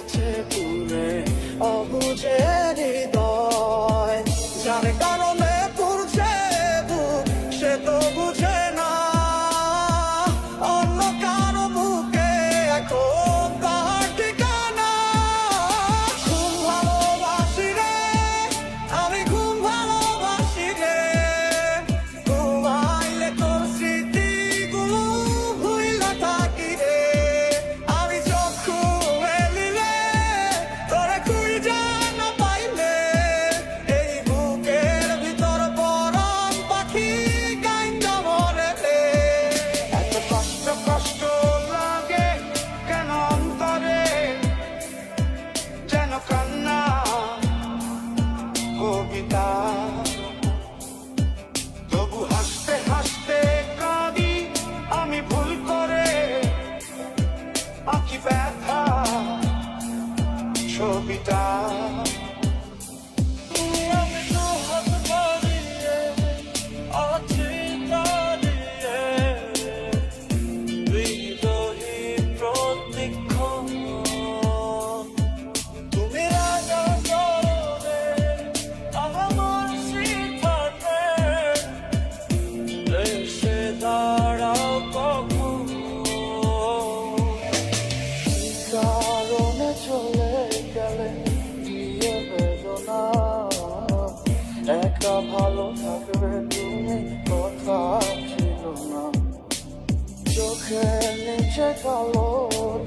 আছে পুরে অবুঝে হৃদয়, জানে কারণে পুরছে বুক সে তো বুঝে না অন্য কারো বুকে এখন তার ঠিকানা। ঘুম ভালোবাসি রে আমি, ঘুম ভালোবাসি রে, ঘুমাইলে তোর স্মৃতিগুলো ভুইলা থাকি রে। আমি চোখ মেলিলে তোরে খুঁজে না পাইলে এই বুকের ভিতর পরাণ পাখি গাইন্দা মরে রে। এত কষ্ট কষ্ট লাগে কেন অন্তরে, যেন কান্না কবিতা, তবু হাসতে হাসতে কাঁদি আমি ভুল করে আঁকি ব্যথা ছবিটা। আমি তো হাত বাড়িয়ে আছি দাঁড়িয়ে বিরহী প্রতিক্ষণ, তুমি রাজা চরণে আমার সিদ্ধান্তে এসে দাঁড়াও কখন। কারণে চলে গেলে দিয়ে বেদনা, একা ভালো থাকবে তুমি কথা ছিল না। চোখের নিচে কালো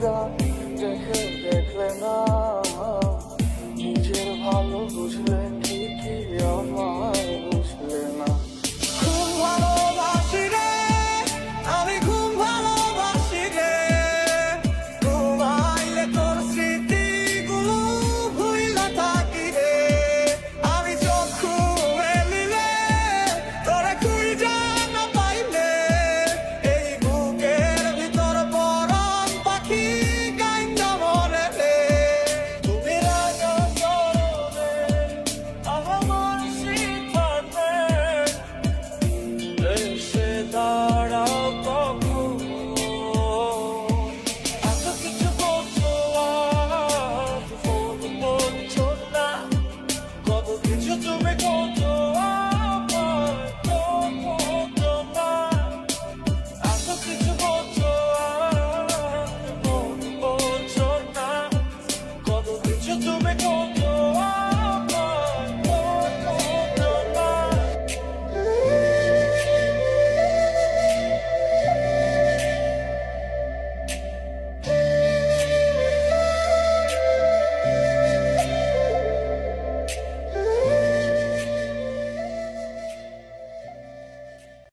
দাগ দেখে